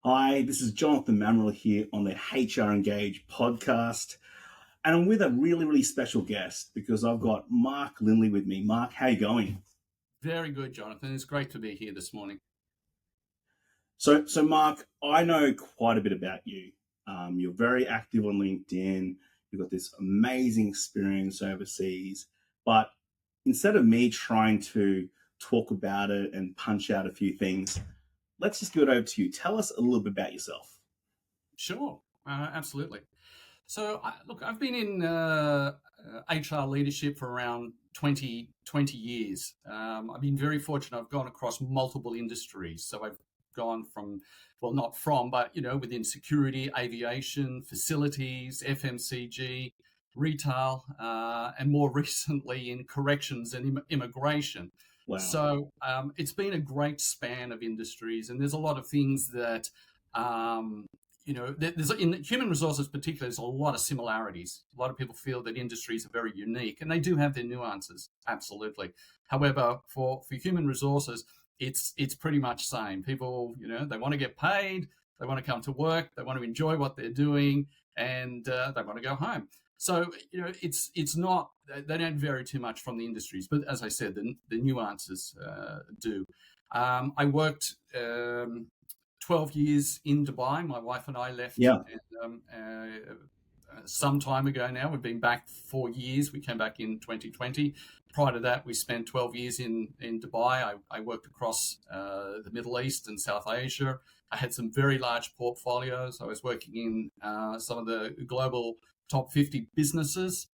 Hi, this is Jonathan Mamrell here on the HR Engage podcast. And I'm with a really, really special guest because I've got Mark Lindley with me. Mark, how you going? Very good, Jonathan. It's great to be here this morning. So Mark, I know quite a bit about you. You're very active on LinkedIn. You've got this amazing experience overseas. But instead of me trying to talk about it and punch out a few things, let's just give it over to you. Tell us a little bit about yourself. Sure, absolutely. So, look, I've been in HR leadership for around 20 years. I've been very fortunate. I've gone across multiple industries. So I've gone from, well, not from, but, within security, aviation, facilities, FMCG, retail, and more recently in corrections and immigration. Wow. So it's been a great span of industries, and there's a lot of things that um, there's in human resources particularly, there's a lot of similarities. A lot of people feel that industries are very unique, and they do have their nuances, absolutely. However, for human resources, it's pretty much same. People, they want to get paid, they want to come to work, they want to enjoy what they're doing, and they want to go home. So it's not, they don't vary too much from the industries, but as I said, the nuances do. I worked 12 years in Dubai. My wife and I left Yeah. some time ago now. We've been back 4 years. We came back in 2020. Prior to that, we spent 12 years in Dubai. I worked across the Middle East and South Asia. I had some very large portfolios. I was working in some of the global top 50 businesses.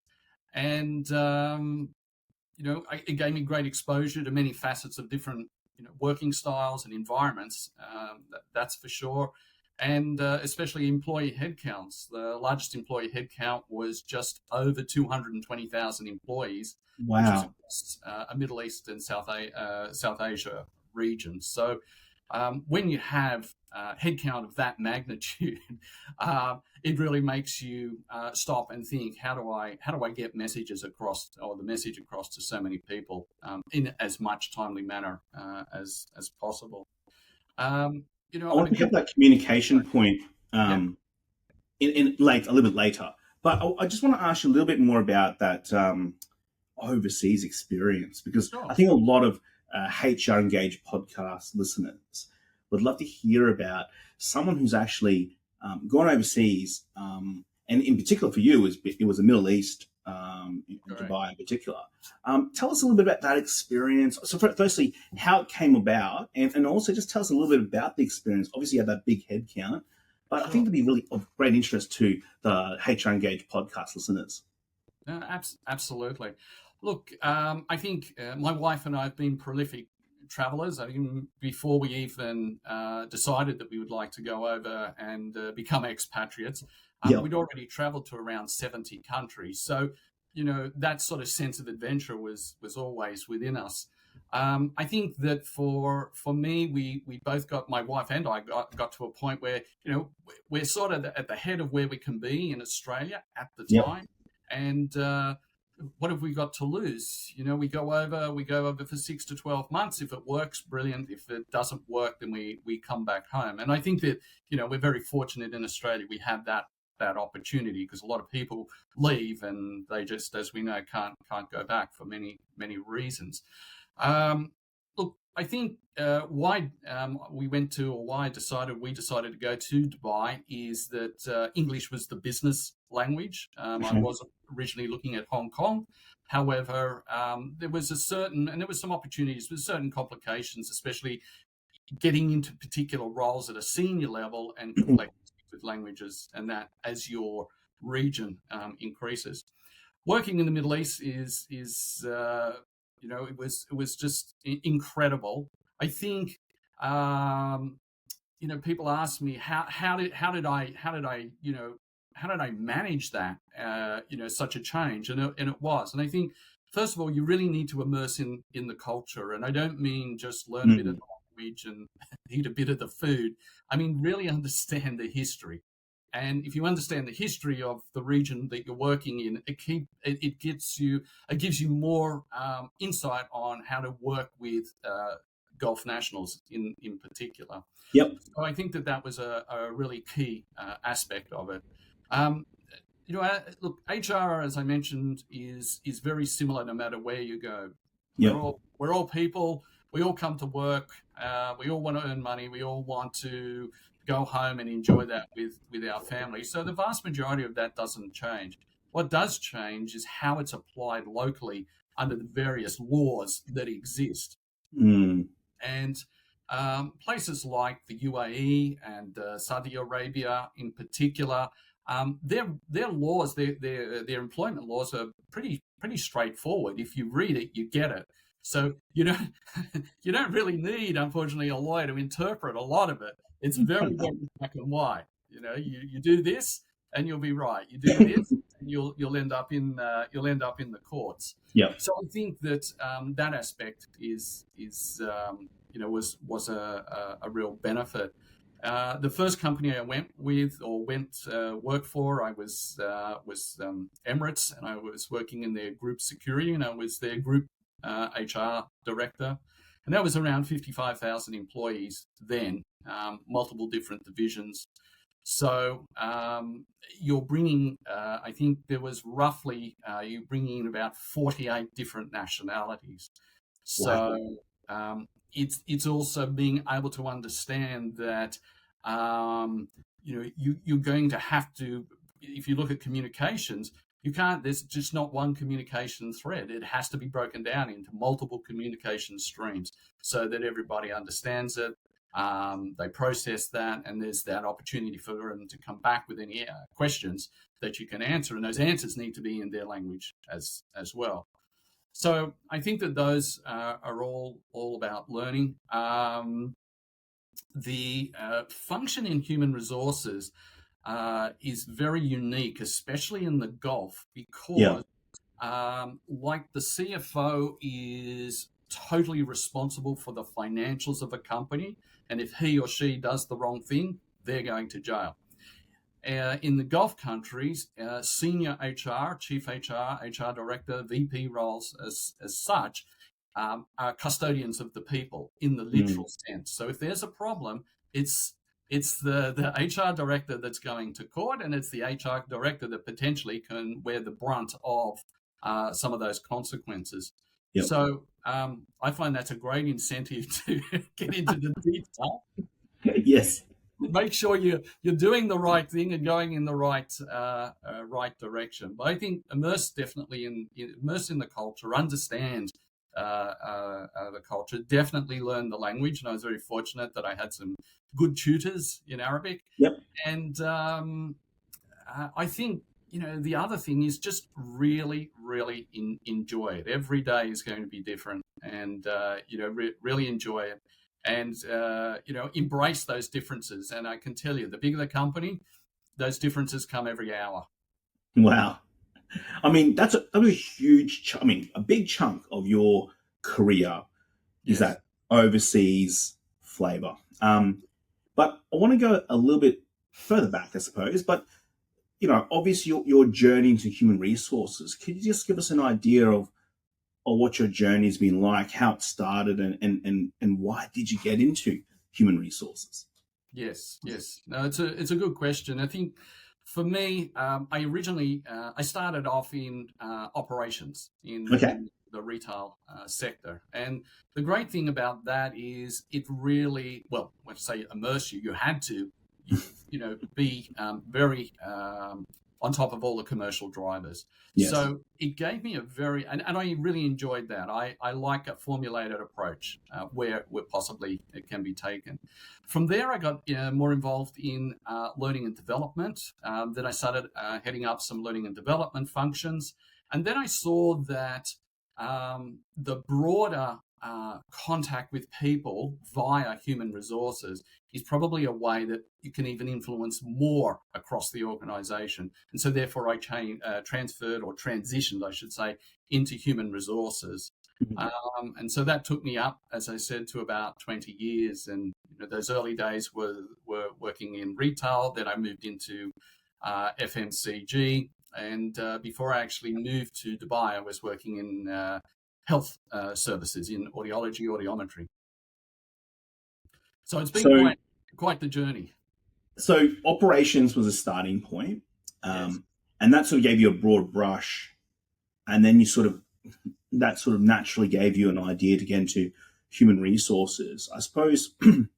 And, it gave me great exposure to many facets of different working styles and environments, that's for sure. And especially employee headcounts. The largest employee headcount was just over 220,000 employees, which was Wow. across a Middle East and South Asia region. So when you have headcount of that magnitude, it really makes you stop and think: how do I get messages across, or the message across, to so many people in as much timely manner as possible? I want to pick Again, up that communication point yeah, in late a little bit later, but I just want to ask you a little bit more about that overseas experience because I sure, think a lot of HR Engage podcast listeners would love to hear about someone who's actually gone overseas, and in particular for you, it was the Middle East, correct. Dubai in particular. Tell us a little bit about that experience. So, firstly, how it came about, and also just tell us a little bit about the experience. Obviously, you had that big head count, but I think Sure. it'd be really of great interest to the HR Engage podcast listeners. Absolutely. Look, I think my wife and I have been prolific travelers. I think before we even decided that we would like to go over and become expatriates, Yeah. we'd already traveled to around 70 countries. So, that sort of sense of adventure was always within us. I think that for me, we both got, my wife and I got to a point where, we're sort of at the head of where we can be in Australia at the Yep. time. And what have we got to lose? We go over for 6 to 12 months. If it works, brilliant. If it doesn't work, then we come back home. And I think that, we're very fortunate in Australia. We have that opportunity, because a lot of people leave and they just, as we know, can't go back for many reasons. Um, Look, I think why we decided to go to Dubai is that English was the business language. I Okay. was originally looking at Hong Kong. However, there was some opportunities, with certain complications, especially getting into particular roles at a senior level and complexities with languages, and that as your region increases. Working in the Middle East is it was just incredible. I think people ask me how did I manage that such a change, and it was. And I think, first of all, you really need to immerse in the culture, and I don't mean just learn a bit of Mm. the language and eat a bit of the food. I mean really understand the history. And if you understand the history of the region that you're working in, it gives you more insight on how to work with Gulf nationals in particular. Yep. So I think that was a really key aspect of it. Um, look, HR, as I mentioned, is very similar no matter where you go. Yep. We're all people. We all come to work. We all want to earn money. We all want to go home and enjoy that with our family. So the vast majority of that doesn't change. What does change is how it's applied locally under the various laws that exist. Mm. And places like the UAE and Saudi Arabia in particular, their laws, their employment laws are pretty straightforward. If you read it, you get it. So you don't you don't really need, unfortunately, a lawyer to interpret a lot of it. It's very black and white. You do this and you'll be right. You do this and you'll end up in the courts. Yep. So I think that that aspect was a real benefit. The first company I went work for, I was Emirates, and I was working in their group security, and I was their group HR director, and that was around 55,000 employees then, multiple different divisions. So you're bringing, I think there was roughly, you're bringing in about 48 different nationalities. So it's also being able to understand that, you're going to have to, if you look at communications, there's just not one communication thread. It has to be broken down into multiple communication streams so that everybody understands it. They process that, and there's that opportunity for them to come back with any questions that you can answer, and those answers need to be in their language as well. So I think that those are all about learning. The function in human resources is very unique, especially in the Gulf, because like the CFO is totally responsible for the financials of a company, and if he or she does the wrong thing, they're going to jail. In the Gulf countries, senior HR, chief HR director, VP roles as such, are custodians of the people in the literal sense. So if there's a problem, it's the HR director that's going to court, and it's the HR director that potentially can wear the brunt of some of those consequences. Yep. So I find that's a great incentive to get into the detail. Yes. Make sure you're doing the right thing and going in the right direction. But I think immerse in the culture, understand the culture, definitely learn the language. And I was very fortunate that I had some good tutors in Arabic. Yep. And I think the other thing is just really, really enjoy it. Every day is going to be different, and really enjoy it. And embrace those differences. And I can tell you, the bigger the company, those differences come every hour. Wow. I mean, that was a huge, a big chunk of your career is that overseas flavor. But I want to go a little bit further back, I suppose. But, obviously your journey into human resources, could you just give us an idea of what your journey's been like, how it started, and why did you get into human resources? Yes. No, it's a good question. I think for me, I originally I started off in operations in the retail sector, and the great thing about that is it really, well, when I say immerse you, you had to, be very on top of all the commercial drivers. Yes. So it gave me and I really enjoyed that. I like a formulated approach where possibly it can be taken. From there, I got more involved in learning and development. Then I started heading up some learning and development functions. And then I saw that the broader contact with people via human resources is probably a way that you can even influence more across the organization. And so therefore I transferred, or transitioned, I should say, into human resources. Mm-hmm. And so that took me up, as I said, to about 20 years. And those early days were working in retail. Then I moved into FMCG. And before I actually moved to Dubai, I was working in health services in audiometry. So it's been So, quite the journey. so operations was a starting point, Yes. um, and that sort of gave you a broad brush, and then you sort of that sort of naturally gave you an idea to get into human resources. I suppose for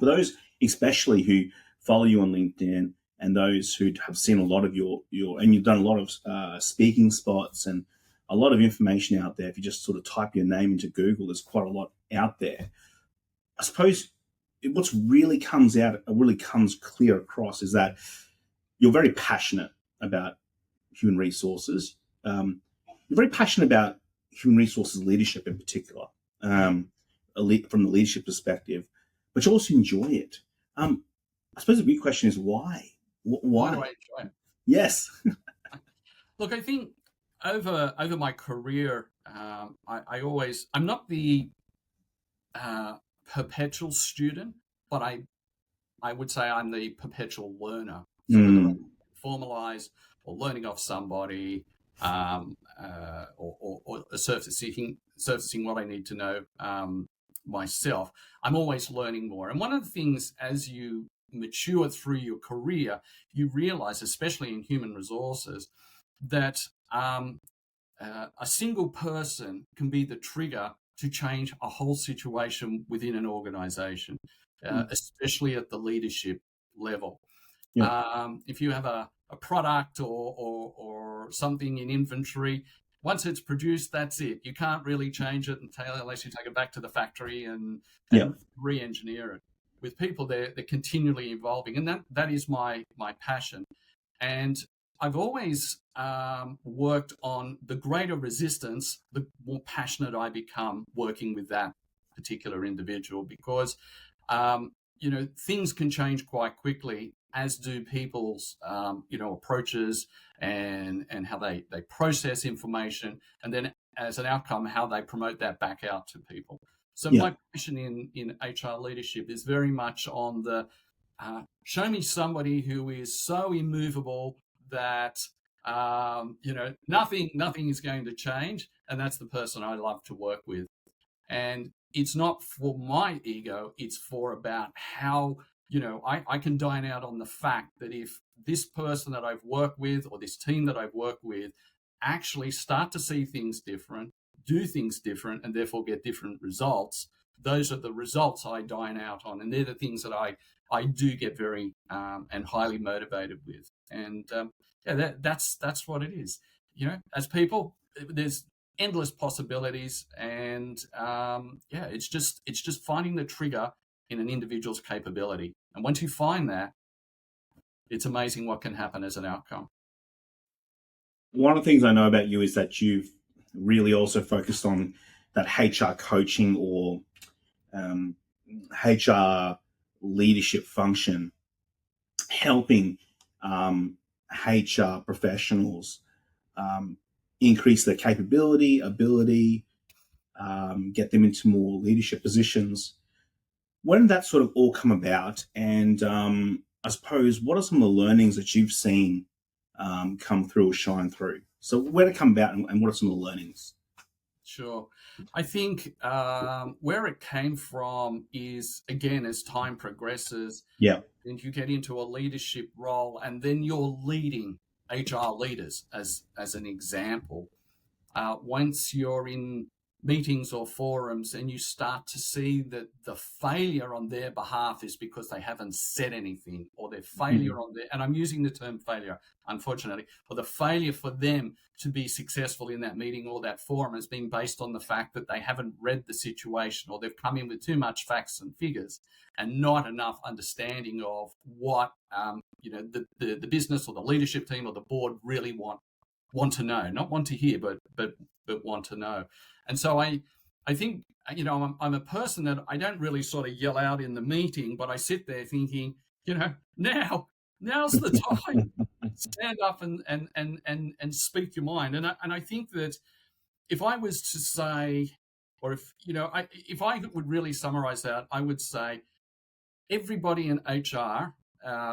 those especially who follow you on LinkedIn and those who have seen a lot of your and you've done a lot of speaking spots and a lot of information out there. If you just sort of type your name into Google, there's quite a lot out there. I suppose what's really comes clear across is that you're very passionate about human resources. You're very passionate about human resources leadership in particular, from the leadership perspective, but you also enjoy it. I suppose the big question is why? Why do I Why? enjoy it? Yes. Look, I think over my career, I'm not the uh, perpetual student, but I would say I'm the perpetual learner. So whether I Mm, formalize or learning off somebody, or surfacing what I need to know myself, I'm always learning more. And one of the things as you mature through your career, you realize, especially in human resources, that a single person can be the trigger to change a whole situation within an organization, mm, especially at the leadership level. yeah. If you have a product or something in inventory, once it's produced, that's it. You can't really change it unless you take it back to the factory Yeah. and re-engineer it. With people, they're continually evolving, and that is my passion. And I've always worked on the greater resistance, the more passionate I become working with that particular individual, because things can change quite quickly, as do people's approaches and how they process information, and then as an outcome how they promote that back out to people. So Yeah. my passion in HR leadership is very much on the show me somebody who is so immovable that nothing is going to change, and that's the person I love to work with. And it's not for my ego, it's for about how I can dine out on the fact that if this person that I've worked with or this team that I've worked with actually start to see things different, do things different, and therefore get different results, those are the results I dine out on, and they're the things that I do get very and highly motivated with. And that's what it is. As people, there's endless possibilities, and it's just finding the trigger in an individual's capability. And once you find that, it's amazing what can happen as an outcome. One of the things I know about you is that you've really also focused on that HR coaching or um, HR leadership function, helping HR professionals um, increase their capability, ability, get them into more leadership positions. When did that sort of all come about? And I suppose, what are some of the learnings that you've seen come through or shine through? So, where did it come about, and what are some of the learnings? Sure. I think where it came from is, again, as time progresses Yeah. and you get into a leadership role, and then you're leading HR leaders, as an example. Once you're in meetings or forums and you start to see that the failure on their behalf is because they haven't said anything, or their Mm-hmm. failure on their, and I'm using the term failure, unfortunately, or the failure for them to be successful in that meeting or that forum has been based on the fact that they haven't read the situation, or they've come in with too much facts and figures and not enough understanding of what the business or the leadership team or the board really want to know, not want to hear, but want to know. And so I think I'm a person that I don't really sort of yell out in the meeting, but I sit there thinking, now's the time. Stand up and speak your mind. And I think that if I was to say, or if I would really summarize that, I would say everybody in HR,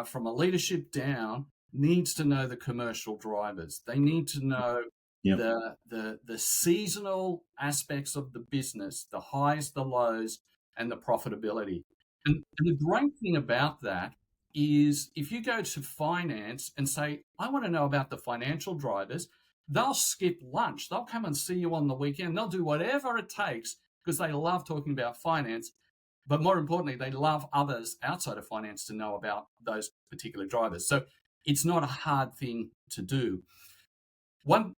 from a leadership down, needs to know the commercial drivers. They need to know Yeah. the seasonal aspects of the business, the highs, the lows, and the profitability. And the great thing about that is if you go to finance and say, I want to know about the financial drivers, they'll skip lunch. They'll come and see you on the weekend. They'll do whatever it takes because they love talking about finance. But more importantly, they love others outside of finance to know about those particular drivers. So it's not a hard thing to do. One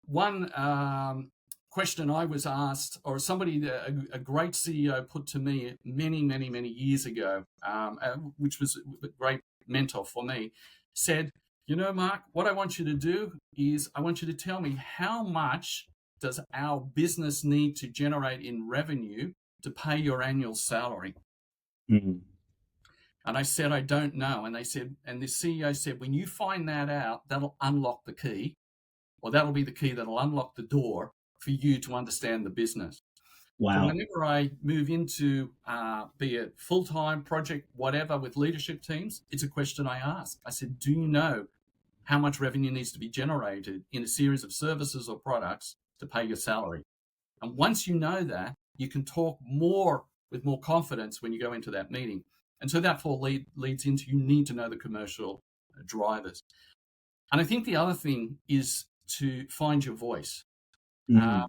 question I was asked, or somebody, a great CEO put to me many years ago, which was a great mentor for me, said, you know, Mark, what I want you to do is I want you to tell me how much does our business need to generate in revenue to pay your annual salary? Mm. And I said, I don't know. And they said, and the CEO said, when you find that out, that'll unlock the key, or that'll be the key that'll unlock the door for you to understand the business. So Wow. whenever I move into, be it full-time project, whatever, with leadership teams, it's a question I ask. I said, do you know how much revenue needs to be generated in a series of services or products to pay your salary? And once you know that, you can talk more with more confidence when you go into that meeting. And so that leads into, you need to know the commercial drivers. And I think the other thing is to find your voice. Mm.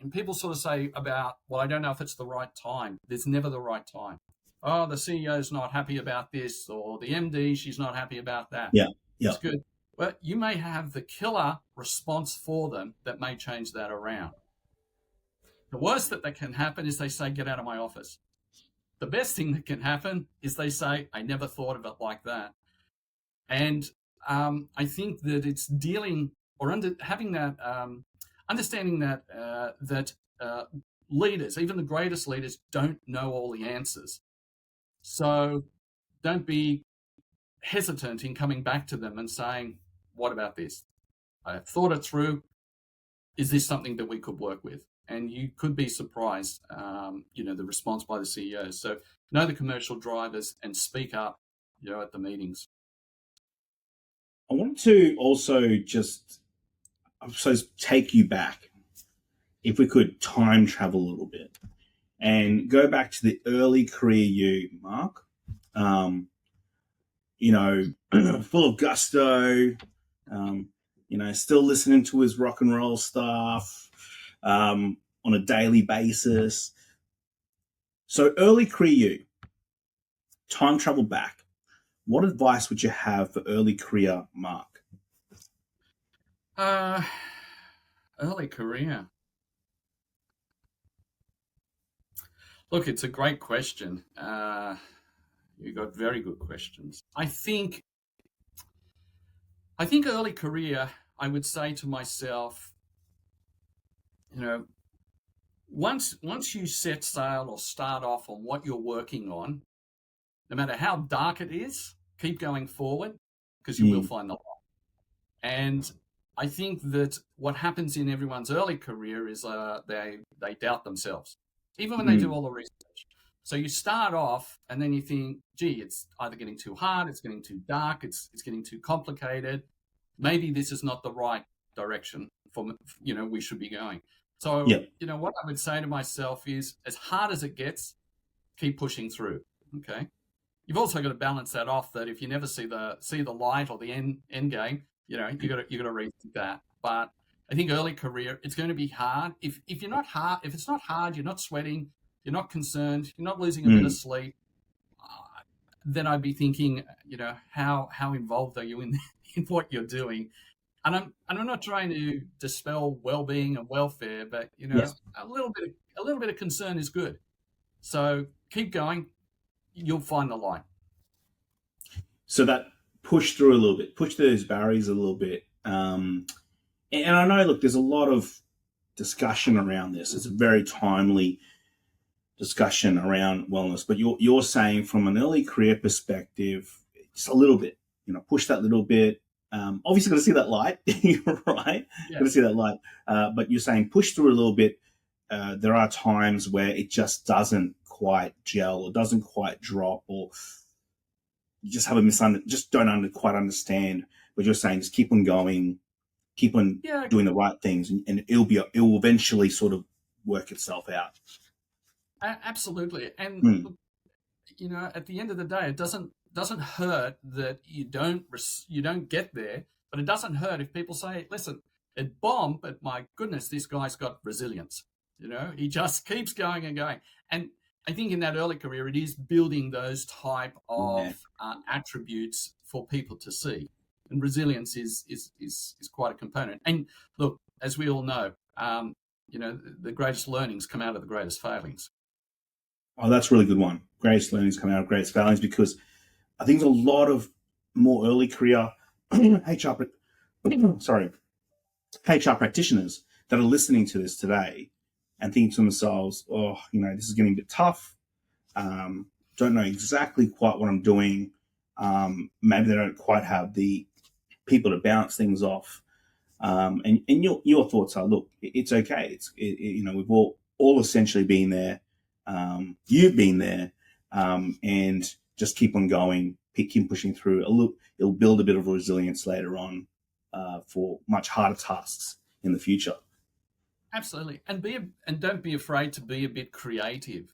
And people sort of say about, well, I don't know if it's the right time. There's never the right time. Oh, the CEO's not happy about this, or the MD, she's not happy about that. Yeah. Yeah. It's good. But you may have the killer response for them that may change that around. The worst that can happen is they say, get out of my office. The best thing that can happen is they say, I never thought of it like that. And I think that it's dealing or having that understanding that leaders, even the greatest leaders, don't know all the answers. So don't be hesitant in coming back to them and saying, what about this? I thought it through. Is this something that we could work with? And you could be surprised, the response by the CEOs. So know the commercial drivers and speak up, at the meetings. I wanted to also just, I suppose, take you back, if we could time travel a little bit and go back to the early career you, Mark. Um, full of gusto, still listening to his rock and roll stuff on a daily basis. So early career you, time travel back. What advice would you have for early career Mark? Early career. Look, it's a great question. You got very good questions. I think early career, I would say to myself, once you set sail or start off on what you're working on, no matter how dark it is, keep going forward, because you will find the light. And I think that what happens in everyone's early career is they doubt themselves, even when they do all the research. So you start off and then you think, gee, it's either getting too hard, it's getting too dark, it's getting too complicated. Maybe this is not the right direction for, we should be going. So, what I would say to myself is, as hard as it gets, keep pushing through. Okay. You've also got to balance that off, that if you never see the light or the end game, you got to rethink that. But I think early career, it's going to be hard. If it's not hard, you're not sweating, you're not concerned, you're not losing a bit of sleep, then I'd be thinking, how involved are you in what you're doing? And I'm not trying to dispel well-being and welfare, but a little bit of concern is good. So keep going. You'll find the light. So that push through a little bit, push those barriers a little bit. And I know, look, there's a lot of discussion around this. It's a very timely discussion around wellness, but you're saying from an early career perspective, just a little bit, push that little bit. Obviously, got to see that light, right? Yeah. Got to see that light. But you're saying push through a little bit. There are times where it just doesn't quite gel or doesn't quite drop, or you just have just don't quite understand. But you're saying just keep on going, keep on doing the right things, and it will eventually sort of work itself out. Absolutely. And at the end of the day, it doesn't hurt that you don't get there, but it doesn't hurt if people say, listen, it bombed, but my goodness, this guy's got resilience. He just keeps going and going. And I think in that early career, it is building those type Yeah. of attributes for people to see. And resilience is quite a component. And look, as we all know, the greatest learnings come out of the greatest failings. Oh, that's a really good one. Greatest learnings come out of greatest failings, because I think there's a lot of more early career HR, sorry, HR practitioners that are listening to this today and thinking to themselves, oh, this is getting a bit tough. Don't know exactly quite what I'm doing. Maybe they don't quite have the people to bounce things off. And your thoughts are, look, it's okay. We've all essentially been there. You've been there, and just keep on going, keep pushing through. It'll build a bit of resilience later on for much harder tasks in the future. Absolutely, and don't be afraid to be a bit creative.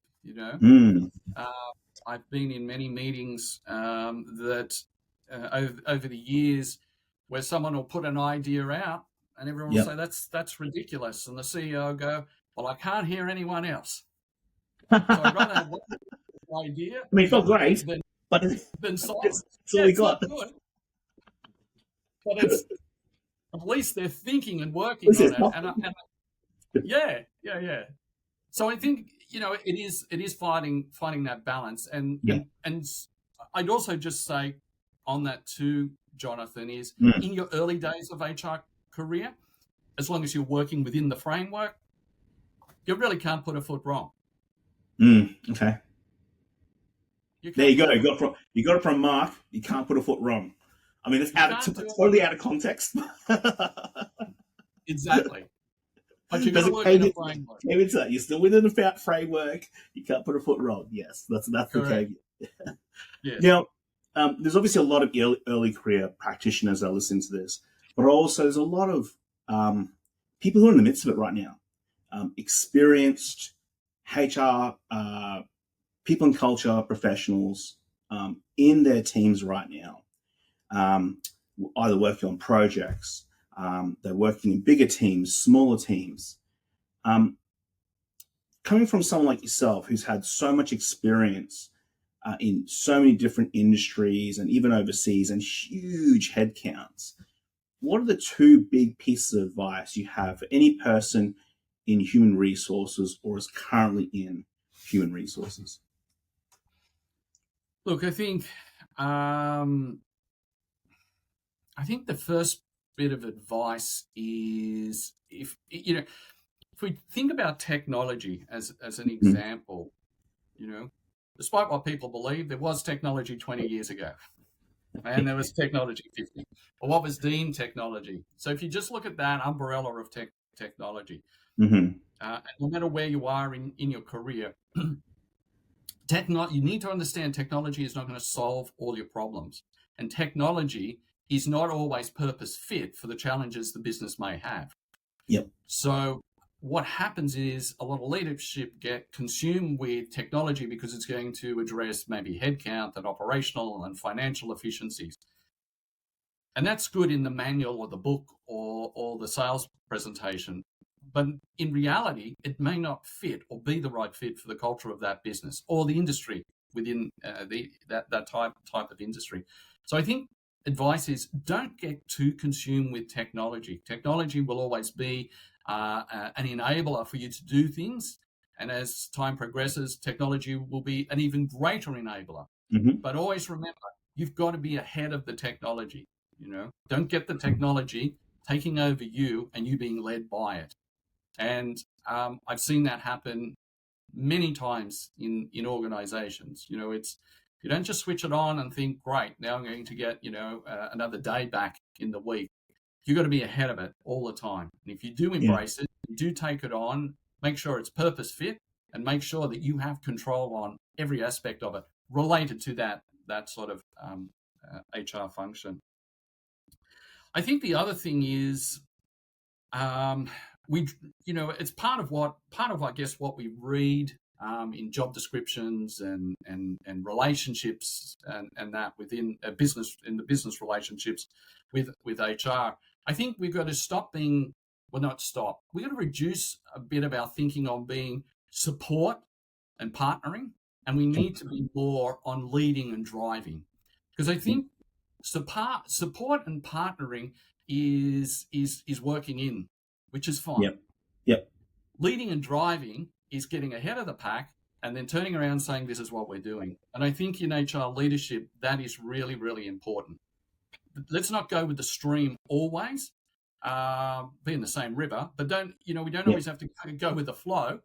I've been in many meetings that over the years where someone will put an idea out and everyone will say that's ridiculous, and the CEO will go, well, I can't hear anyone else. So I'd rather have one idea. I mean, it felt great, but then it's all we got. Not good, but it's at least they're thinking and working on it. Yeah. So I think it is finding that balance, and I'd also just say on that too, Jonathan, is in your early days of HR career, as long as you're working within the framework, you really can't put a foot wrong. Okay. There you go. You got it from Mark. You can't put a foot wrong. I mean, it's totally out of context. Exactly. But you've got to work in a framework. Maybe it's that. You're still within the framework. You can't put a foot wrong. Yes, that's the caveat. Yes. Now, there's obviously a lot of early career practitioners that listen to this, but also there's a lot of people who are in the midst of it right now. Experienced HR, people and culture professionals in their teams right now, either working on projects, they're working in bigger teams, smaller teams. Coming from someone like yourself who's had so much experience in so many different industries and even overseas and huge headcounts, what are the two big pieces of advice you have for any person in human resources or is currently in human resources? Look, I think the first bit of advice is if we think about technology as an example, despite what people believe, there was technology 20 years ago. And there was technology 50. Well, what was deemed technology? So if you just look at that umbrella of technology, and no matter where you are in your career, you need to understand technology is not going to solve all your problems. And technology is not always purpose fit for the challenges the business may have. Yep. So what happens is a lot of leadership get consumed with technology because it's going to address maybe headcount and operational and financial efficiencies. And that's good in the manual or the book or the sales presentation. But in reality, it may not fit or be the right fit for the culture of that business or the industry within that type of industry. So I think advice is don't get too consumed with technology. Technology will always be an enabler for you to do things. And as time progresses, technology will be an even greater enabler. But always remember, you've got to be ahead of the technology. Don't get the technology taking over you and you being led by it. And I've seen that happen many times in organizations. It's you don't just switch it on and think, great, now I'm going to get another day back in the week. You've got to be ahead of it all the time. And if you do embrace it, you do take it on, make sure it's purpose fit, and make sure that you have control on every aspect of it related to that sort of HR function. I think the other thing is it's part of I guess what we read in job descriptions and relationships and that within a business, in the business relationships with HR. I think we've got to stop being, well, not stop. We've got to reduce a bit of our thinking on being support and partnering, and we need to be more on leading and driving, because I think support and partnering is working in, which is fine. Yep. Yep. Leading and driving is getting ahead of the pack and then turning around saying this is what we're doing. And I think in HR leadership, that is really, really important. Let's not go with the stream always, be in the same river, but we don't always have to go with the flow.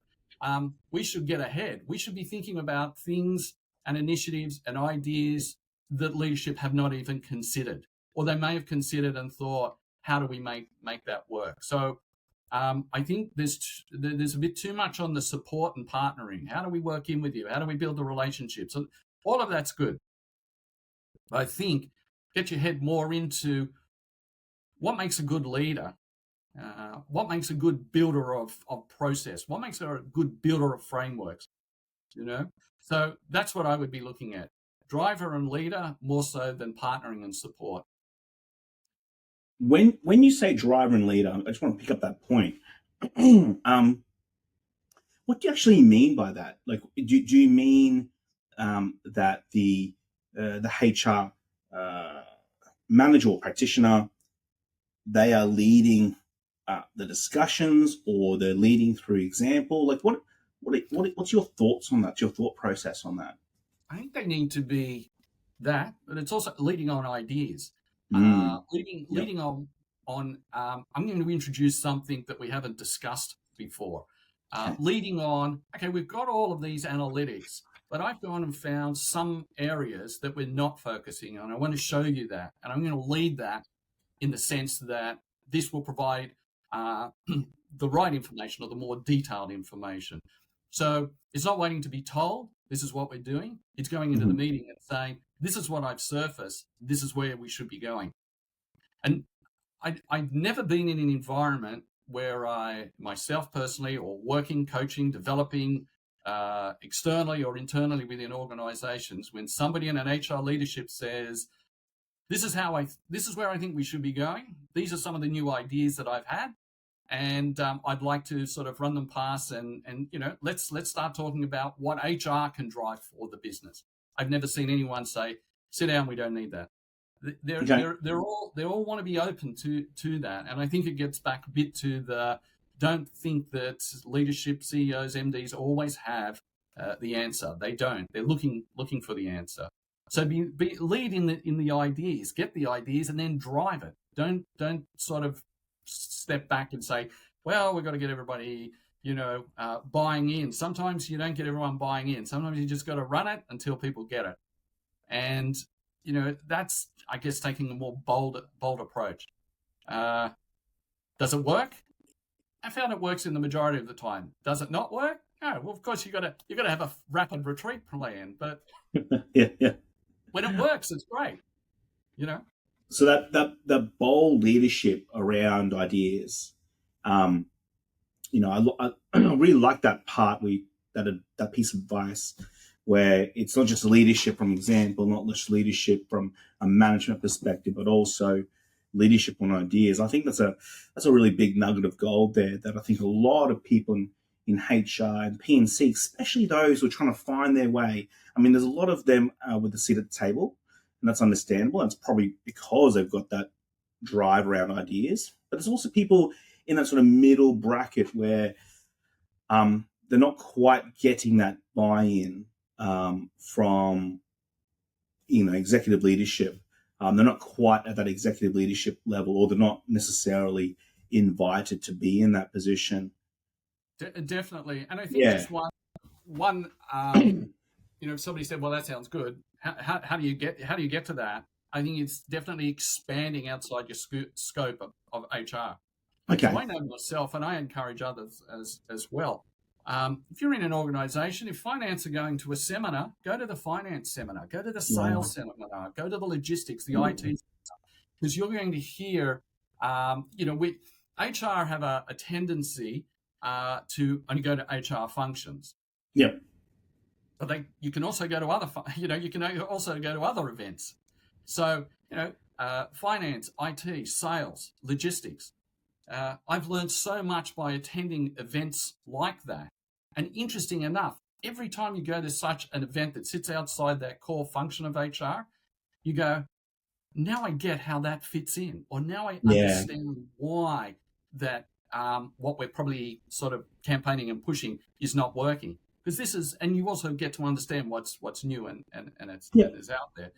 We should get ahead. We should be thinking about things and initiatives and ideas that leadership have not even considered, or they may have considered and thought, how do we make that work? So I think there's a bit too much on the support and partnering. How do we work in with you? How do we build the relationships? So all of that's good. But I think get your head more into what makes a good leader, what makes a good builder of process, what makes a good builder of frameworks, So that's what I would be looking at. Driver and leader more so than partnering and support. When you say driver and leader, I just want to pick up that point. What do you actually mean by that? Like, do you mean that the HR manager or practitioner, they are leading the discussions, or they're leading through example? Like, what's your thoughts on that? Your thought process on that? I think they need to be that, but it's also leading on ideas. Leading on. I'm going to introduce something that we haven't discussed before. Leading on. Okay, we've got all of these analytics, but I've gone and found some areas that we're not focusing on. I want to show you that, and I'm going to lead that in the sense that this will provide the right information, or the more detailed information. So it's not waiting to be told, this is what we're doing. It's going into the meeting and saying, this is what I've surfaced. This is where we should be going. And I've never been in an environment where I, myself personally, or working, coaching, developing externally or internally within organizations, when somebody in an HR leadership says, this is where I think we should be going. These are some of the new ideas that I've had. And I'd like to sort of run them past and let's start talking about what HR can drive for the business. I've never seen anyone say, sit down, we don't need that. They all want to be open to that. And I think it gets back a bit to the, don't think that leadership, CEOs, MDs always have the answer. They don't. They're looking for the answer. So lead in the ideas, get the ideas, and then drive it. Don't sort of step back and say, well, we've got to get everybody, buying in. Sometimes you don't get everyone buying in. Sometimes you just got to run it until people get it. And, that's, I guess, taking a more bold approach. Does it work? I found it works in the majority of the time. Does it not work? No. Well, of course, you got to have a rapid retreat plan, but yeah. When it works, it's great. So that bold leadership around ideas, I really like that part that piece of advice where it's not just leadership from example, not just leadership from a management perspective, but also leadership on ideas. I think that's a really big nugget of gold there that I think a lot of people in HR and P&C, especially those who are trying to find their way. I mean, there's a lot of them with a seat at the table, and that's understandable. And it's probably because they've got that drive around ideas. But there's also people in that sort of middle bracket where they're not quite getting that buy-in from executive leadership. They're not quite at that executive leadership level, or they're not necessarily invited to be in that position. Definitely. And I think just one if somebody said, well, that sounds good. How do you get to that? I think it's definitely expanding outside your scope of HR. Okay. So I know myself, and I encourage others as well. If you're in an organization, if finance are going to a seminar, go to the finance seminar, go to the sales seminar, go to the logistics, the IT, because you're going to hear, HR have a tendency to only go to HR functions. Yep. but you can also go to other, you can also go to other events. So, finance, IT, sales, logistics. I've learned so much by attending events like that. And interesting enough, every time you go to such an event that sits outside that core function of HR, you go, now I get how that fits in, or now I Yeah. understand why that what we're probably sort of campaigning and pushing is not working. Because this is, and you also get to understand what's new and Yeah. is out there.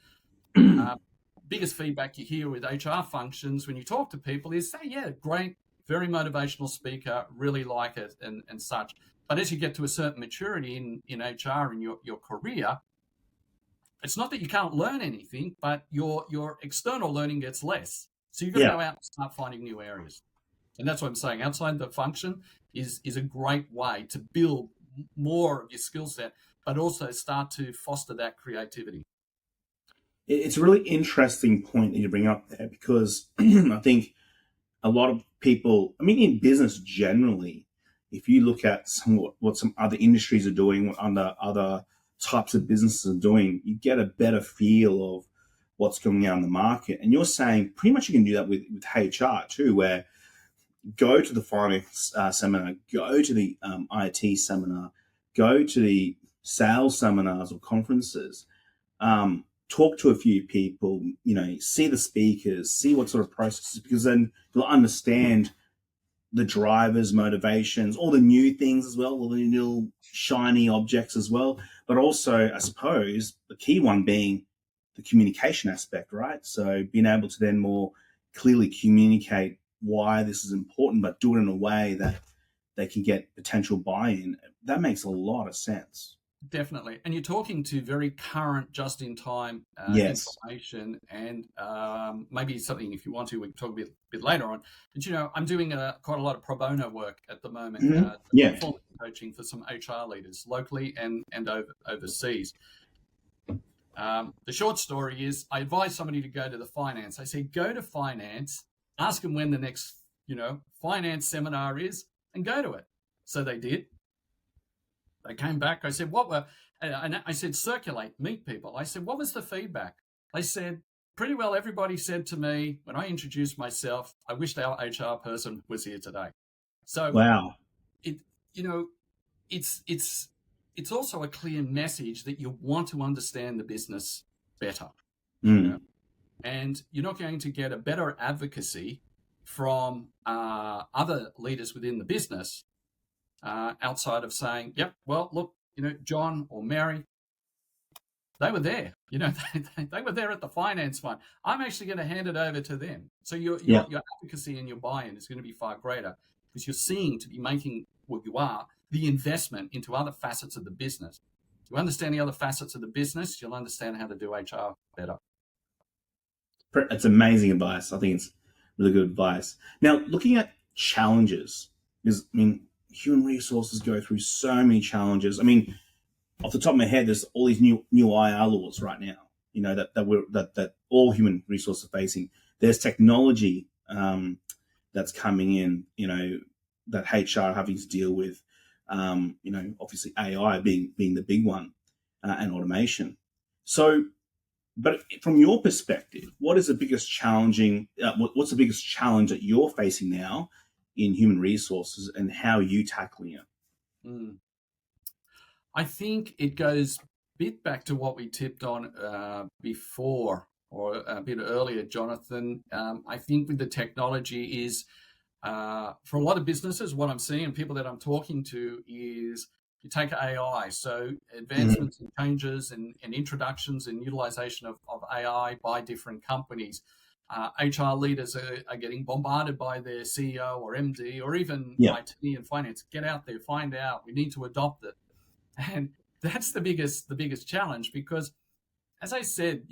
Biggest feedback you hear with HR functions when you talk to people is, say, yeah, great, very motivational speaker, really like it and such. But as you get to a certain maturity in HR in your career, it's not that you can't learn anything, but your external learning gets less. So you've got to Yeah. go out and start finding new areas. And that's what I'm saying. Outside the function is a great way to build more of your skill set, but also start to foster that creativity. It's a really interesting point that you bring up there because I think a lot of people, I mean, in business generally, if you look at what some other industries are doing, what other types of businesses are doing, you get a better feel of what's going on in the market. And you're saying pretty much you can do that with HR too, where go to the finance seminar, go to the IT seminar, go to the sales seminars or conferences, talk to a few people, see the speakers, see what sort of processes, because then you'll understand the drivers, motivations, all the new things as well, all the little shiny objects as well. But also, I suppose, the key one being the communication aspect, right? So being able to then more clearly communicate why this is important, but do it in a way that they can get potential buy-in. That makes a lot of sense. Definitely. And you're talking to very current, just-in-time Yes. information, and maybe something, if you want to, we can talk a bit later on. But, I'm doing quite a lot of pro bono work at the moment, Yeah. performance coaching for some HR leaders locally and overseas. The short story is I advise somebody to go to the finance. I say, go to finance, ask them when the next, finance seminar is, and go to it. So they did. They came back. I said, and I said, circulate, meet people. I said, what was the feedback? I said, pretty well everybody said to me when I introduced myself, I wished our HR person was here today. So Wow. It's also a clear message that you want to understand the business better. Mm. And you're not going to get a better advocacy from other leaders within the business outside of saying, yep, well, look, John or Mary, they were there. They were there at the finance fund. I'm actually going to hand it over to them. So your advocacy and your buy-in is going to be far greater because you're seeing to be making what you are the investment into other facets of the business. You understand the other facets of the business, you'll understand how to do HR better. It's amazing advice. I think it's really good advice. Now, looking at challenges, because human resources go through so many challenges. Off the top of my head, there's all these new IR laws right now. That all human resources are facing. There's technology that's coming in. That HR having to deal with. Obviously AI being the big one, and automation. So, but from your perspective, what is the biggest what's the biggest challenge that you're facing now in human resources, and how are you tackling it? I think it goes a bit back to what we tipped on before or a bit earlier, Jonathan. I think with the technology is, for a lot of businesses, what I'm seeing and people that I'm talking to is you take AI. So advancements and changes and introductions and utilization of AI by different companies. HR leaders are getting bombarded by their CEO or MD or even IT and finance. Get out there, find out. We need to adopt it. And that's the biggest challenge because, as I said,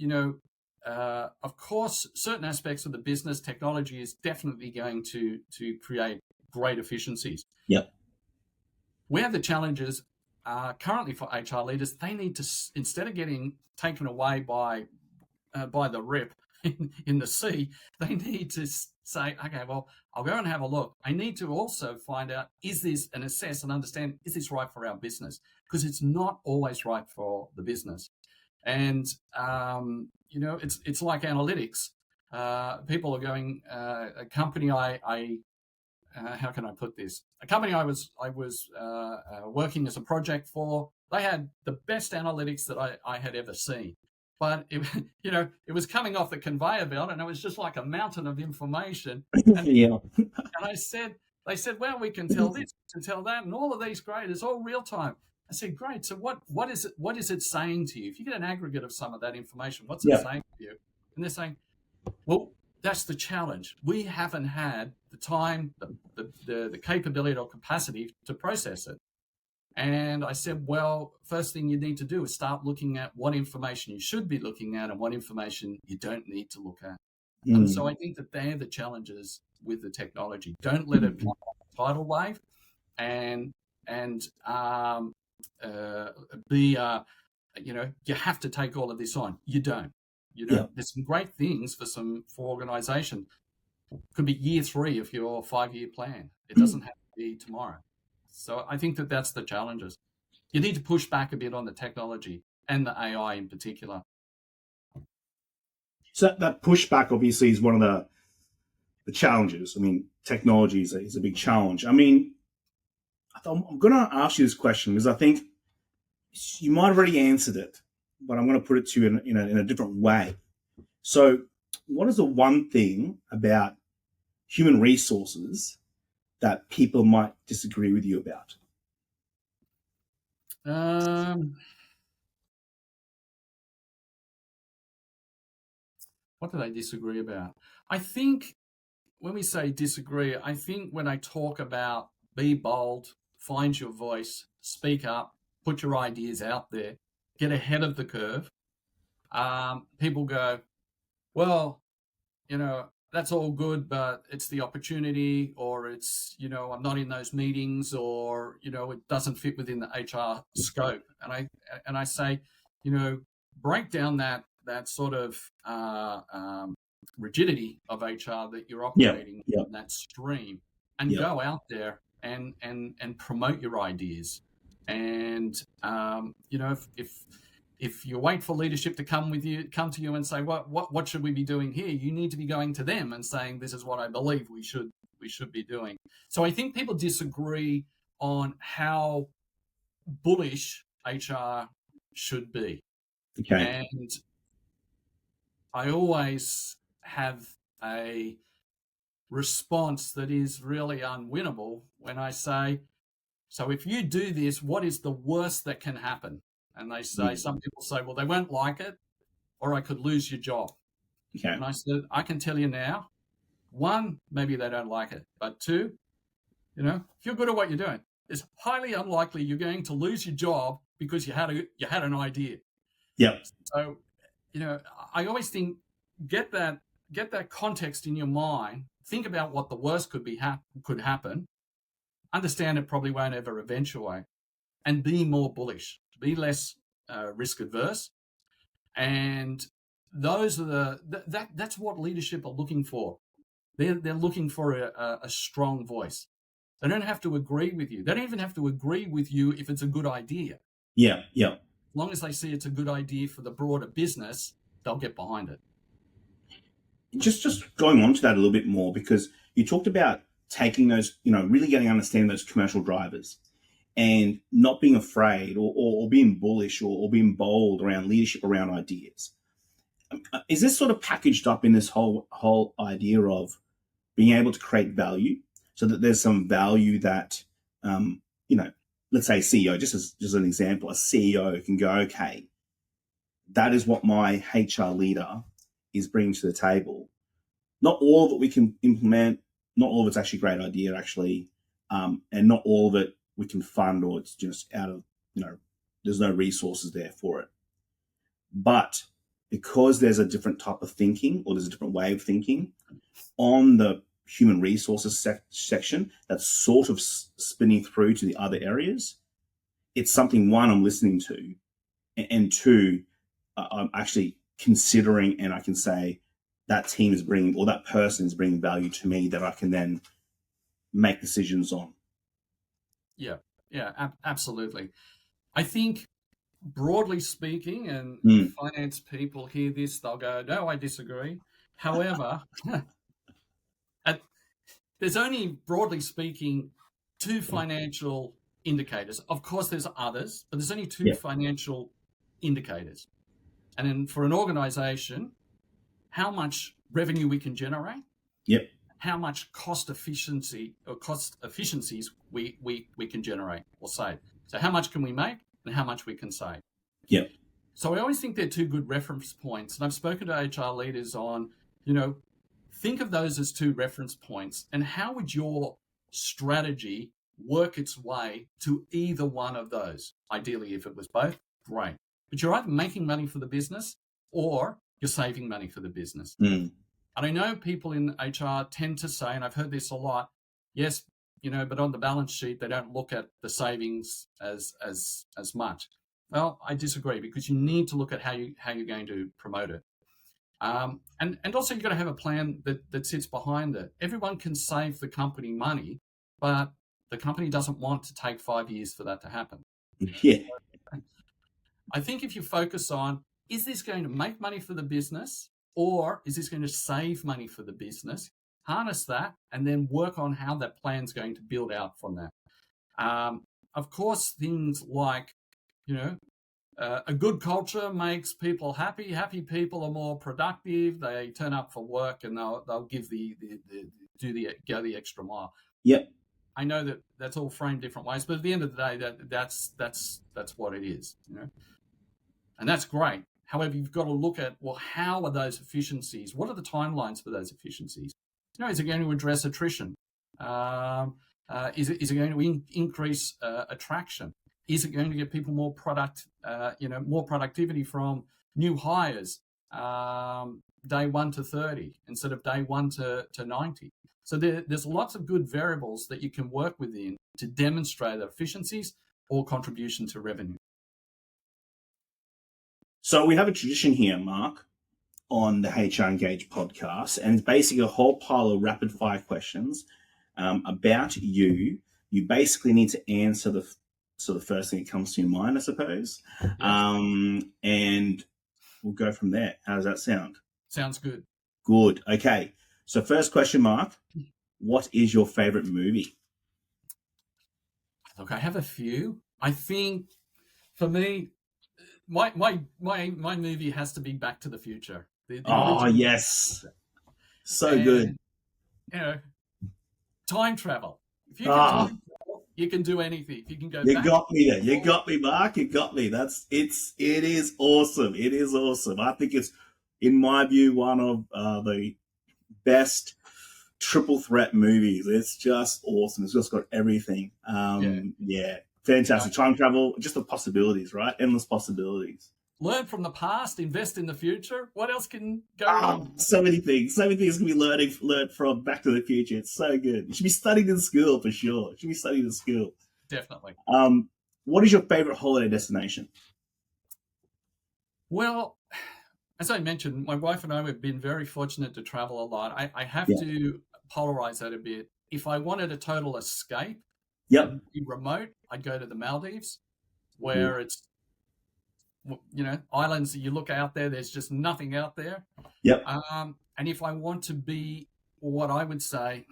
of course, certain aspects of the business technology is definitely going to create great efficiencies. Yep. Where the challenges are currently for HR leaders, they need to, instead of getting taken away by the rip, in the sea, they need to say, okay, well, I'll go and have a look. I need to also find out, is this, and assess and understand, is this right for our business? Because it's not always right for the business. And, it's like analytics. People are going, a company how can I put this? A company I was working as a project for, they had the best analytics that I had ever seen. But it was coming off the conveyor belt, and it was just like a mountain of information. And Yeah. they said, well, we can tell this, we can tell that, and all of these great, it's all real time. I said, great. So what is it saying to you? If you get an aggregate of some of that information, what's it saying to you? And they're saying, well, that's the challenge. We haven't had the time, the capability or capacity to process it. And I said, well, first thing you need to do is start looking at what information you should be looking at and what information you don't need to look at. And so I think that they're the challenges with the technology. Don't let it fly off the tidal wave, and you have to take all of this on. You don't. There's some great things for organization. Could be year 3 of your 5-year plan. It doesn't have to be tomorrow. So I think that that's the challenges. You need to push back a bit on the technology and the AI in particular. So that pushback obviously is one of the challenges. I mean, technology is a big challenge. I mean, I'm going to ask you this question because I think you might have already answered it, but I'm going to put it to you in a different way. So what is the one thing about human resources that people might disagree with you about? What do they disagree about? I think when we say disagree, I think when I talk about be bold, find your voice, speak up, put your ideas out there, get ahead of the curve, people go, well, that's all good, but it's the opportunity, or it's, I'm not in those meetings, or, it doesn't fit within the HR scope. And I say, break down that sort of rigidity of HR that you're operating in that stream, and go out there and promote your ideas. And if you wait for leadership to come to you and say, what should we be doing here? You need to be going to them and saying, this is what I believe we should be doing. So I think people disagree on how bullish HR should be. Okay. And I always have a response that is really unwinnable when I say, so if you do this, what is the worst that can happen? And they say, some people say, well, they won't like it, or I could lose your job. Okay. And I said, I can tell you now, 1, maybe they don't like it, but 2, if you're good at what you're doing, it's highly unlikely you're going to lose your job because you had an idea. Yeah. So, I always think, get that context in your mind. Think about what the worst could happen. Understand it probably won't ever eventuate, and be more bullish. Be less risk adverse, and those are that's what leadership are looking for. They're looking for a strong voice. They don't have to agree with you. They don't even have to agree with you if it's a good idea. Yeah. As long as they see it's a good idea for the broader business, they'll get behind it. Just going on to that a little bit more, because you talked about taking those, really getting to understand those commercial drivers and not being afraid or being bullish or being bold around leadership, around ideas. Is this sort of packaged up in this whole idea of being able to create value, so that there's some value that, let's say CEO, just as an example, a CEO can go, okay, that is what my HR leader is bringing to the table. Not all of it we can implement. Not all of it's actually a great idea, actually. And not all of it we can fund, or it's just out of, there's no resources there for it. But because there's a different type of thinking, or there's a different way of thinking on the human resources section that's sort of spinning through to the other areas, it's something, 1, I'm listening to, and 2, I'm actually considering, and I can say, that team is bringing, or that person is bringing value to me that I can then make decisions on. Yeah, absolutely. I think, broadly speaking, and Mm. finance people hear this, they'll go, no, I disagree. However, there's only, broadly speaking, two financial indicators. Of course, there's others, but there's only two Yeah. financial indicators. And then for an organization, how much revenue we can generate, Yep. how much cost efficiencies we can generate or save. So how much can we make and how much we can save. Yep. So I always think they're two good reference points. And I've spoken to HR leaders on, think of those as two reference points, and how would your strategy work its way to either one of those? Ideally, if it was both, great. But you're either making money for the business or you're saving money for the business. Mm. And I know people in HR tend to say, and I've heard this a lot, yes, but on the balance sheet, they don't look at the savings as much. Well, I disagree, because you need to look at how you're going to promote it. And also you've got to have a plan that sits behind it. Everyone can save the company money, but the company doesn't want to take 5 years for that to happen. Yeah. I think if you focus on, is this going to make money for the business, or is this going to save money for the business? Harness that and then work on how that plan's going to build out from that. Of course, things like, a good culture makes people happy. Happy people are more productive. They turn up for work and they'll give go the extra mile. Yep. I know that that's all framed different ways, but at the end of the day, that's what it is, and that's great. However, you've got to look at, well, how are those efficiencies? What are the timelines for those efficiencies? Is it going to address attrition? Is it going to increase attraction? Is it going to get people more more productivity from new hires, day 1 to 30 instead of day 1 to 90? So there's lots of good variables that you can work within to demonstrate efficiencies or contribution to revenue. So we have a tradition here, Mark, on the HR Engage podcast, and it's basically a whole pile of rapid fire questions about you. You basically need to answer the first thing that comes to your mind, I suppose. Yes. And we'll go from there. How does that sound? Sounds good. Good. Okay. So first question, Mark, what is your favorite movie? Look, I have a few. I think for me, my movie has to be Back to the Future. Oh, yes. So good. Time travel. If you can time travel, you can do anything. If you can go You back. got me there. You got me, Mark. You got me. It is awesome. It is awesome. I think it's, in my view, one of the best triple threat movies. It's just awesome. It's just got everything. Yeah. Fantastic. Time travel, just the possibilities, right? Endless possibilities. Learn from the past, invest in the future. What else can go wrong? So many things. So many things can be learned from Back to the Future. It's so good. You should be studied in school for sure. You should be studied in school. Definitely. What is your favorite holiday destination? Well, as I mentioned, my wife and I have been very fortunate to travel a lot. I have to polarize that a bit. If I wanted a total escape, and be remote, I'd go to the Maldives, where it's, islands that you look out there, there's just nothing out there. Yep. And if I want to be what I would say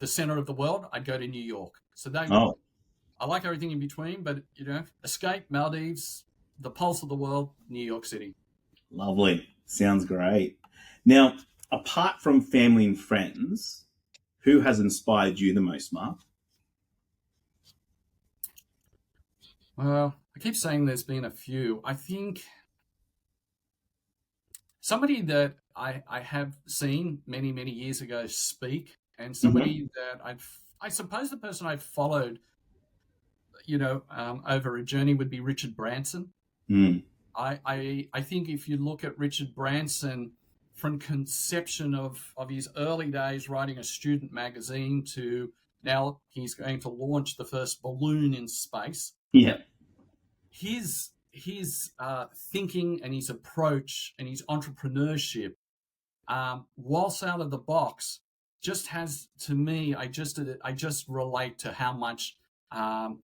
the center of the world, I'd go to New York. So I like everything in between, but escape, Maldives, the pulse of the world, New York City. Lovely. Sounds great. Now, apart from family and friends, who has inspired you the most, Mark? Well, I keep saying there's been a few. I think somebody that I have seen many, many years ago speak, and somebody that I suppose the person I've followed, over a journey would be Richard Branson. I think if you look at Richard Branson from conception of his early days writing a student magazine to now he's going to launch the first balloon in space. Yeah. His thinking and his approach and his entrepreneurship whilst out of the box, just has, to me, I just relate to how much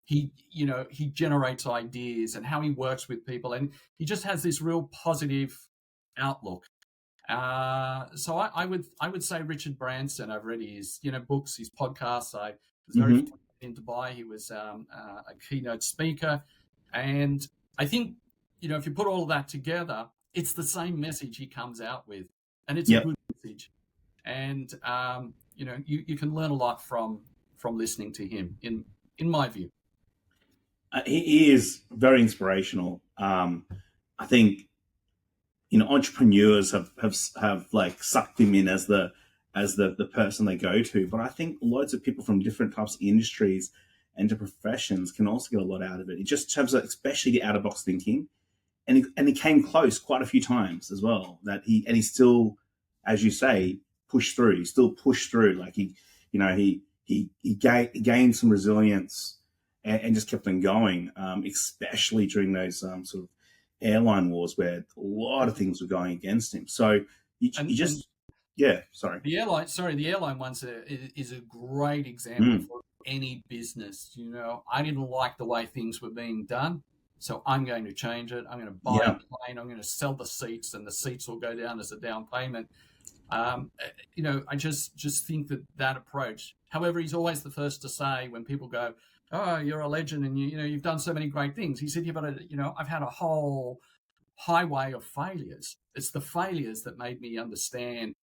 he generates ideas and how he works with people, and he just has this real positive outlook. So I would say Richard Branson. I've read his books, his podcasts. I was very Hmm. fortunate in Dubai. He was a keynote speaker, and I think if you put all of that together, it's the same message he comes out with, and it's a Yep. good message. And you can learn a lot from listening to him. In my view. He is very inspirational. I think entrepreneurs have like sucked him in as the person they go to, but I think loads of people from different types of industries and to professions can also get a lot out of it. It just has, especially the out of box thinking, and he came close quite a few times as well. He still, as you say, pushed through. He still pushed through. Like he gained some resilience and just kept on going, especially during those sort of airline wars where a lot of things were going against him. So you And just, yeah, sorry. the airline one's is a great example Mm, for any business. I didn't like the way things were being done, so I'm going to change it. I'm going to buy a yeah. plane. I'm going to sell the seats, and the seats will go down as a down payment. I just think that approach. However, he's always the first to say when people go, "Oh, you're a legend, and you've done so many great things." He said, "Yeah, but I've had a whole highway of failures. It's the failures that made me understand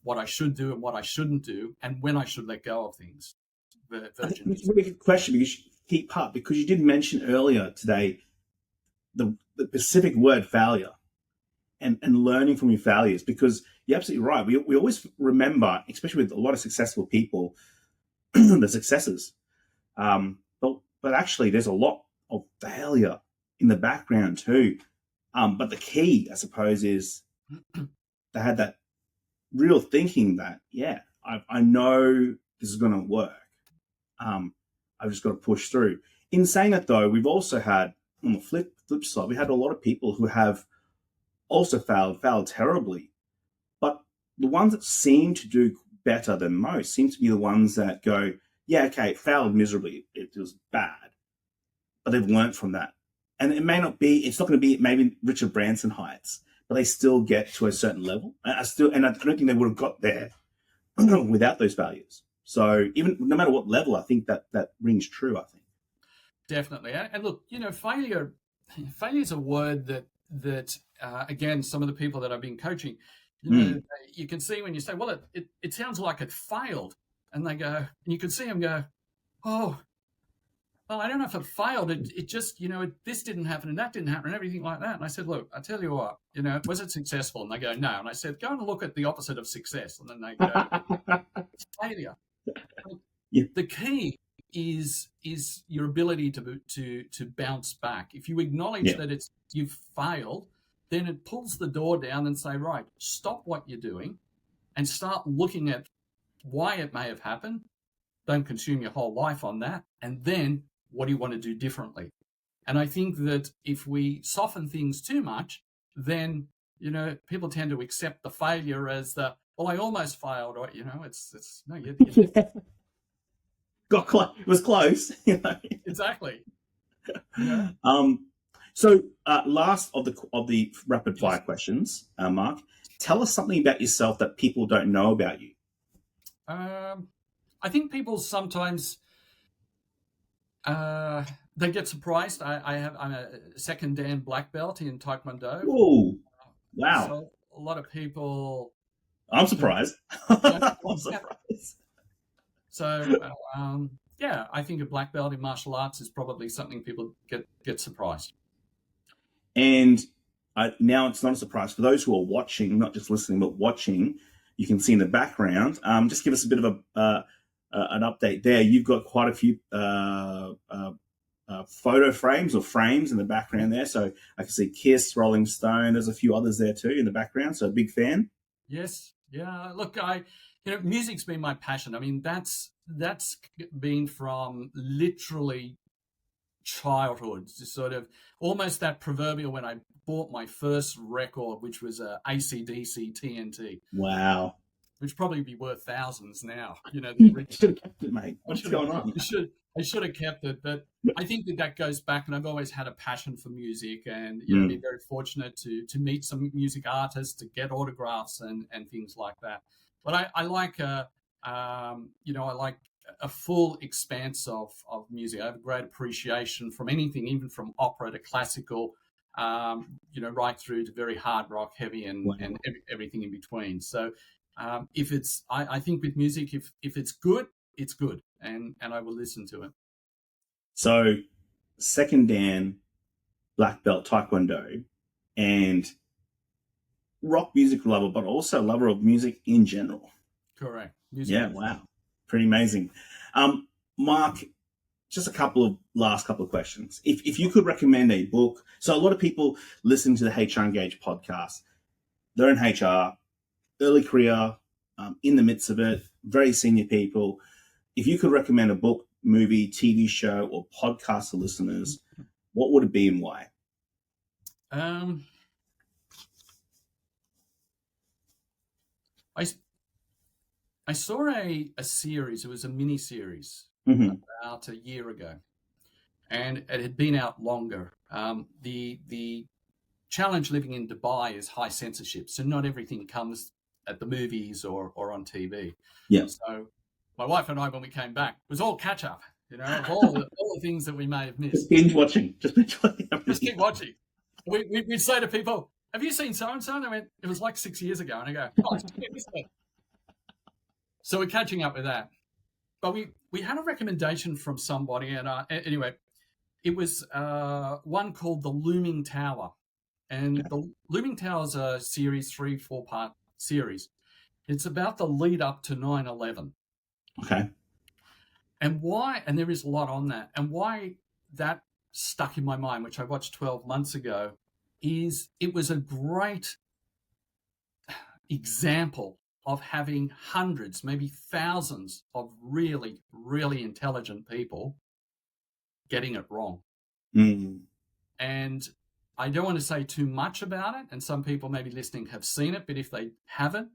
what I should do and what I shouldn't do, and when I should let go of things." I think Virgin it's a is. really good question because keep up because you did mention earlier today the specific word failure and learning from your failures because you're absolutely right. We always remember, especially with a lot of successful people, the successes. But actually, there's a lot of failure in the background too. But the key, I suppose, is they had that real thinking that, yeah, I know this is going to work. I've just got to push through. In saying that, though, we've also had, on the flip side, we had a lot of people who have also failed terribly. But the ones that seem to do better than most seem to be the ones that go, yeah, okay, it failed miserably. It was bad, but they've learned from that. And it's not going to be maybe Richard Branson heights, but they still get to a certain level. And I don't think they would have got there without those values. So even no matter what level, I think that rings true. I think. Definitely. And look, failure is a word that again, some of the people that I've been coaching, Mm. you can see when you say, well, it sounds like it failed, and they go, and you can see them go, oh, well, I don't know if it failed. It just, this didn't happen and that didn't happen and everything like that. And I said, look, I tell you what, was it successful? And they go, no. And I said, go and look at the opposite of success. And then they go, it's failure. Yeah. The key is your ability to bounce back. If you acknowledge Yeah. that you've failed, then it pulls the door down and say, right, stop what you're doing and start looking at why it may have happened. Don't consume your whole life on that. And then what do you want to do differently? And I think that if we soften things too much, then, people tend to accept the failure as well, I almost failed, or, it's no, you didn't. Got close. It was close. Exactly. Um, so last of the rapid fire Yes. questions, Mark, tell us something about yourself that people don't know about you. I think people sometimes they get surprised. I'm a second Dan black belt in Taekwondo. Whoa! Wow! So a lot of people I'm don't, surprised. don't I'm yeah. surprised. So yeah, I think a black belt in martial arts is probably something people get surprised. And now it's not a surprise for those who are watching, not just listening, but watching. You can see in the background. Just give us a bit of an update there. You've got quite a few photo frames or frames in the background there. So I can see Kiss, Rolling Stone. There's a few others there too in the background. So a big fan. Yes, yeah. Look, music's been my passion. I mean, that's been from literally childhood, just sort of almost that proverbial when I bought my first record, which was a AC/DC TNT, Wow. which probably be worth thousands now. You know, the You original. should have kept it, mate. I What's should have. going on? I should have kept it, but I think that goes back, and I've always had a passion for music, and been very fortunate to meet some music artists, to get autographs and things like that. But I like I like a full expanse of music. I have a great appreciation from anything, even from opera to classical, right through to very hard rock, heavy, and Wow. everything in between. So if it's, I think with music, if it's good, it's good, and I will listen to it. So, second Dan, black belt taekwondo, and rock music lover, but also lover of music in general. Correct. Music. Yeah, wow. Pretty amazing. Mark, just last couple of questions. If you could recommend a book, so a lot of people listening to the HR Engage podcast, they're in HR, early career, in the midst of it, very senior people. If you could recommend a book, movie, TV show, or podcast to listeners, what would it be and why? I saw a series. It was a mini series about a year ago, and it had been out longer. The challenge living in Dubai is high censorship, so not everything comes at the movies or on TV. Yeah. So my wife and I, when we came back, it was all catch up. Of all the things that we may have missed. Just binge watching. Just keep watching. We'd say to people, "Have you seen so and so?" And I went, "It was like 6 years ago." And I go, "Oh, it's So we're catching up with that. But we had a recommendation from somebody, and anyway, it was one called The Looming Tower. And The Looming Tower is a series, 3-4-part series. It's about the lead up to 9/11. Okay. And why, and there is a lot on that, and why that stuck in my mind, which I watched 12 months ago, is it was a great example of having hundreds, maybe thousands of really, really intelligent people getting it wrong. And I don't want to say too much about it, and some people maybe listening have seen it, but if they haven't,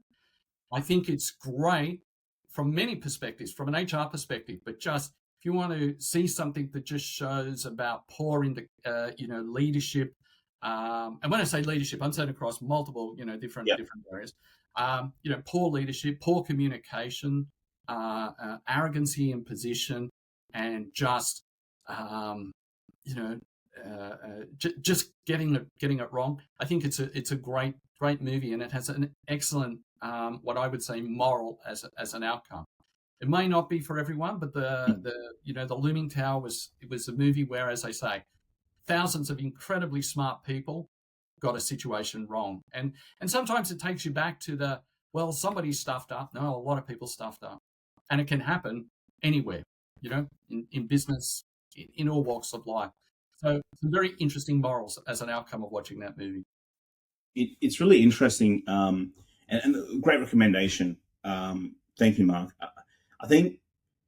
I think it's great from many perspectives, from an HR perspective, but just if you want to see something that just shows about poor leadership, and when I say leadership, I'm saying across multiple, different areas. Poor leadership, poor communication, arrogancy in position, and just just getting it wrong. I think it's a great movie, and it has an excellent what I would say moral as an outcome. It may not be for everyone, but the Looming Tower was a movie where, as I say, thousands of incredibly smart people got a situation wrong, and sometimes it takes you back to somebody stuffed up. No, a lot of people stuffed up, and it can happen anywhere, in business, in all walks of life. So some very interesting morals as an outcome of watching that movie. It's really interesting, and a great recommendation. Thank you, Mark. I think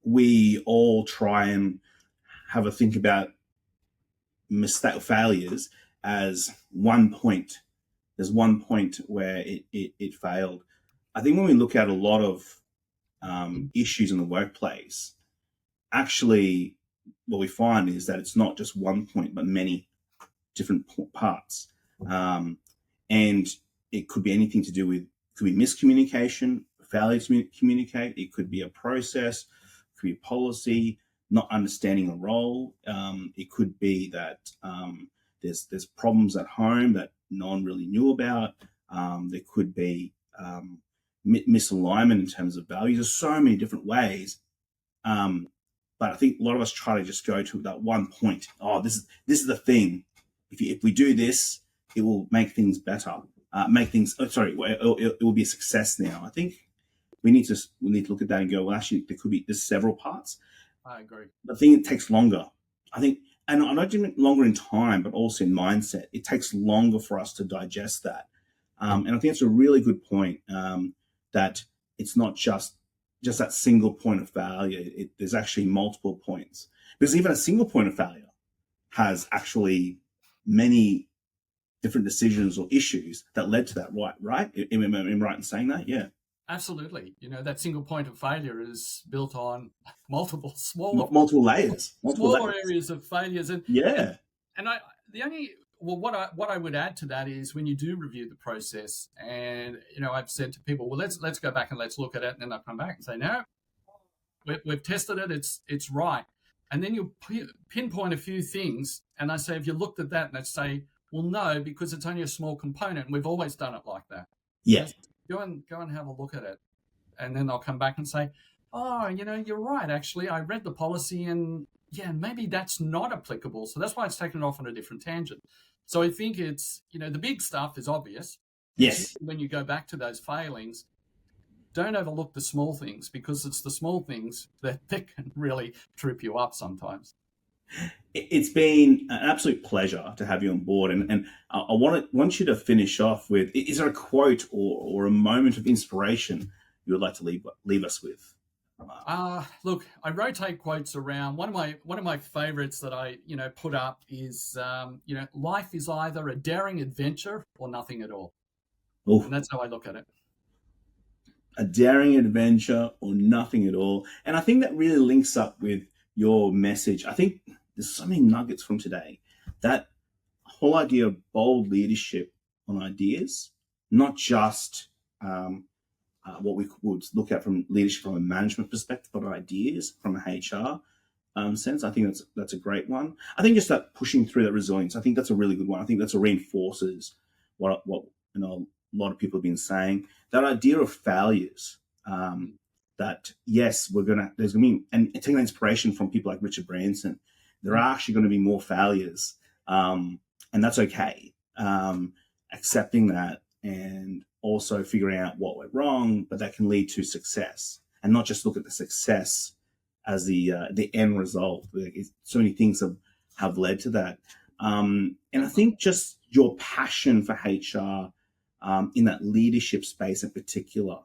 we all try and have a think about failures as one point. There's one point where it failed. I think when we look at a lot of issues in the workplace, actually what we find is that it's not just one point, but many different parts. And it could be anything to do with, could be miscommunication, failure to communicate. It could be a process, it could be a policy, not understanding a role. It could be that there's problems at home that no one really knew about. There could be misalignment in terms of values. There's so many different ways. But I think a lot of us try to just go to that one point. Oh, this is the thing. If we do this, it will make things better. It will be a success now. I think we need to look at that and go, well, actually, there's several parts. I agree. The thing, it takes longer. I think, and not just longer in time, but also in mindset. It takes longer for us to digest that. And I think it's a really good point, that it's not just that single point of failure. There's actually multiple points, because even a single point of failure has actually many different decisions or issues that led to that. Right? Am I right in saying that? Yeah. Absolutely. That single point of failure is built on multiple Multiple layers. Multiple smaller layers. areas of failures. Yeah. And I the only well what I would add to that is when you do review the process, and I've said to people, well, let's go back and let's look at it, and then they'll come back and say, no, we've tested it, it's right. And then you pinpoint a few things, and I say, have you looked at that? And they say, well, no, because it's only a small component, and we've always done it like that. Yeah. Go and have a look at it. And then they'll come back and say, oh, you're right, actually. I read the policy, and yeah, maybe that's not applicable. So that's why it's taken it off on a different tangent. So I think it's, the big stuff is obvious. Yes. When you go back to those failings, don't overlook the small things, because it's the small things that can really trip you up sometimes. It's been an absolute pleasure to have you on board, and I want you to finish off with: is there a quote or a moment of inspiration you would like to leave us with? Look, I rotate quotes around. One of my favorites that I put up is life is either a daring adventure or nothing at all. Oof. And that's how I look at it. A daring adventure or nothing at all. And I think that really links up with your message. I think there's so many nuggets from today. That whole idea of bold leadership on ideas, not just what we would look at from leadership from a management perspective, but ideas from a HR sense. I think that's a great one. I think just that pushing through that resilience, I think that's a really good one. I think that's reinforces what a lot of people have been saying. That idea of failures, that yes, there's going to be, and taking inspiration from people like Richard Branson, there are actually going to be more failures, and that's okay. Accepting that, and also figuring out what went wrong, but that can lead to success, and not just look at the success as the end result. So many things have led to that, and I think just your passion for HR. In that leadership space in particular,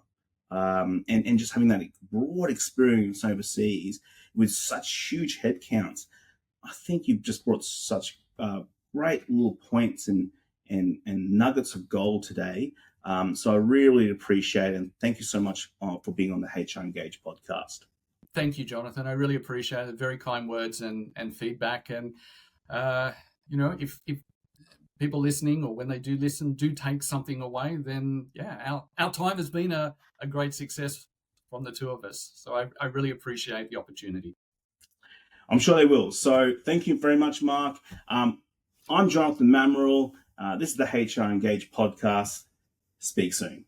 and just having that broad experience overseas with such huge headcounts, I think you've just brought such great little points and nuggets of gold today. So I really appreciate it, and thank you so much for being on the HR Engage podcast. Thank you, Jonathan. I really appreciate it. Very kind words and feedback. And if people listening, or when they do listen, do take something away, then yeah, our time has been a great success from the two of us. So I really appreciate the opportunity. I'm sure they will. So thank you very much, Mark. I'm Jonathan Mamrell. This is the HR Engage podcast. Speak soon.